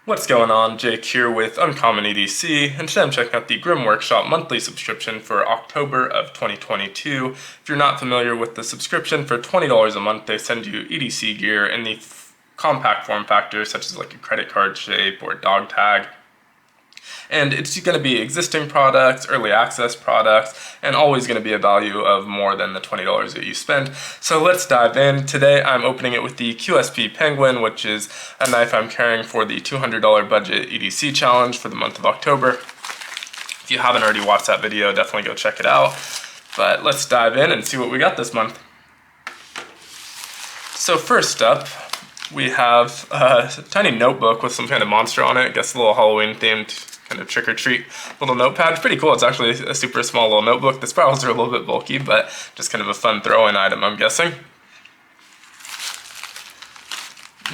What's going on? Jake here with Uncommon EDC, and today I'm checking out the Grim Workshop monthly subscription for October of 2022. If you're not familiar with the subscription, for $20 a month they send you EDC gear in the compact form factor, such as like a credit card shape or a dog tag. And it's going to be existing products, early access products, and always going to be a value of more than the $20 that you spend. So let's dive in. Today I'm opening it with the QSP Penguin, which is a knife I'm carrying for the $200 budget EDC challenge for the month of October. If you haven't already watched that video, definitely go check it out. But let's dive in and see what we got this month. So first up, we have a tiny notebook with some kind of monster on it. I guess a little Halloween themed kind of trick-or-treat little notepad. It's pretty cool. It's actually a super small little notebook. The spirals are a little bit bulky, but just kind of a fun throw-in item, I'm guessing.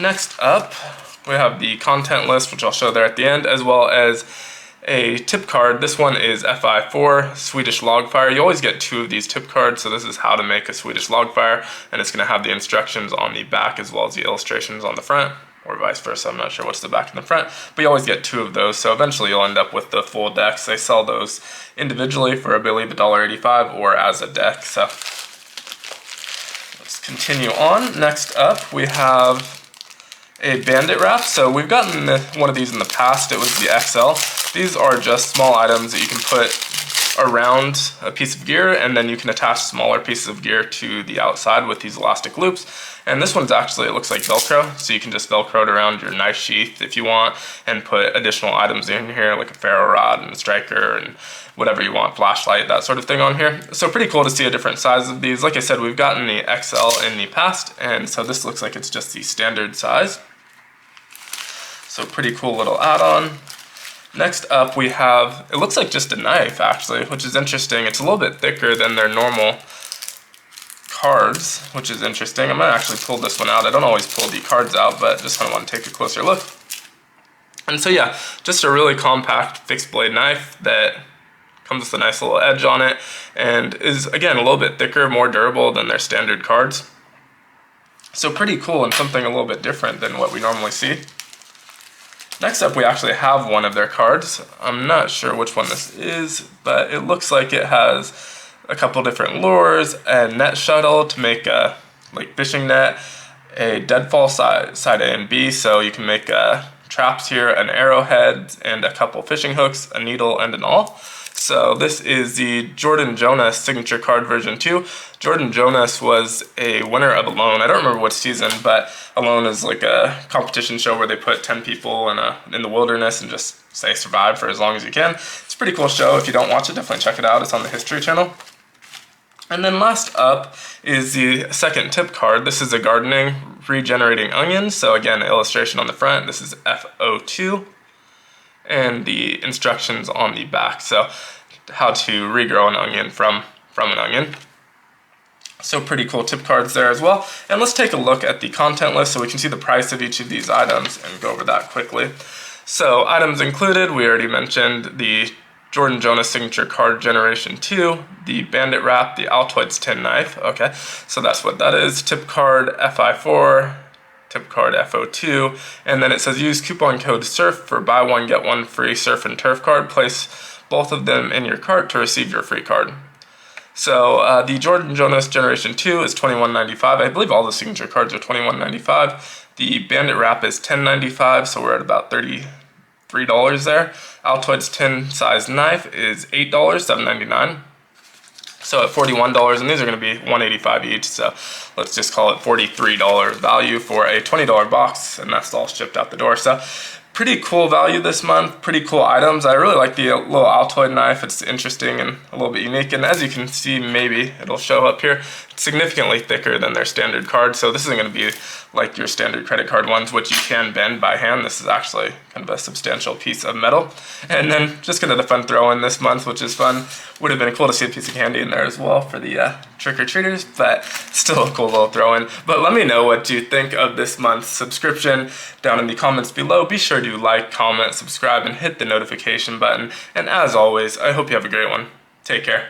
Next up, we have the content list, which I'll show there at the end, as well as a tip card. This one is FI4 Swedish Log Fire. You always get two of these tip cards, so this is how to make a Swedish log fire, and it's going to have the instructions on the back as well as the illustrations on the front, or vice versa. I'm not sure what's the back and the front, but you always get two of those, so eventually you'll end up with the full decks. They sell those individually for, I believe, $1.85 or as a deck. So let's continue on. Next up, we have a Bandit Wrap. So we've gotten one of these in the past. It was the XL. These are just small items that you can put around a piece of gear, and then you can attach smaller pieces of gear to the outside with these elastic loops. And this one's actually, it looks like Velcro, so you can just Velcro it around your knife sheath if you want, and put additional items in here like a ferro rod and a striker and whatever you want, flashlight, that sort of thing on here. So pretty cool to see a different size of these. Like I said, we've gotten the XL in the past, and so this looks like it's just the standard size. So pretty cool little add-on. Next up we have, it looks like just a knife actually, which is interesting. It's a little bit thicker than their normal cards, which is interesting. I'm gonna actually pull this one out. I don't always pull the cards out, but just kind of want to take a closer look. And so yeah, just a really compact fixed blade knife that comes with a nice little edge on it, and is again a little bit thicker, more durable than their standard cards. So pretty cool, and something a little bit different than what we normally see. Next up, we actually have one of their cards. I'm not sure which one this is, but it looks like it has a couple different lures, a net shuttle to make a like fishing net, a deadfall side A and B, so you can make traps here, an arrowhead, and a couple fishing hooks, a needle, and an awl. So this is the Jordan Jonas Signature Card version 2. Jordan Jonas was a winner of Alone. I don't remember what season, but Alone is like a competition show where they put 10 people in the wilderness and just say survive for as long as you can. It's a pretty cool show. If you don't watch it, definitely check it out. It's on the History Channel. And then last up is the second tip card. This is a gardening regenerating onion. So again, illustration on the front. This is FO2. And the instructions on the back, so how to regrow an onion from an onion. So pretty cool tip cards there as well. And let's take a look at the content list so we can see the price of each of these items and go over that quickly. So items included, we already mentioned the Jordan Jonas Signature Card Generation 2, the Bandit Wrap, the Altoids tin knife, okay, so that's what that is, tip card FI4, tip card FO2, and then it says use coupon code SURF for buy one get one free surf and turf card. Place both of them in your cart to receive your free card. So the Jordan Jonas Generation 2 is $21.95. I believe all the signature cards are $21.95. The Bandit Wrap is $10.95, so we're at about $33 there. Altoids tin size knife is $8, $7.99. So at $41, and these are going to be $185 each, so let's just call it $43 value for a $20 box, and that's all shipped out the door. So pretty cool value this month, pretty cool items. I really like the little Altoid knife. It's interesting and a little bit unique, and as you can see, maybe it'll show up here, it's significantly thicker than their standard card, so this isn't going to be like your standard credit card ones, which you can bend by hand. This is actually kind of a substantial piece of metal. And then just kind of the fun throw in this month, which is fun. Would have been cool to see a piece of candy in there as well for the trick-or-treaters, but still a cool little throw in. But let me know what you think of this month's subscription down in the comments below. Be sure to like, comment, subscribe, and hit the notification button. And as always, I hope you have a great one. Take care.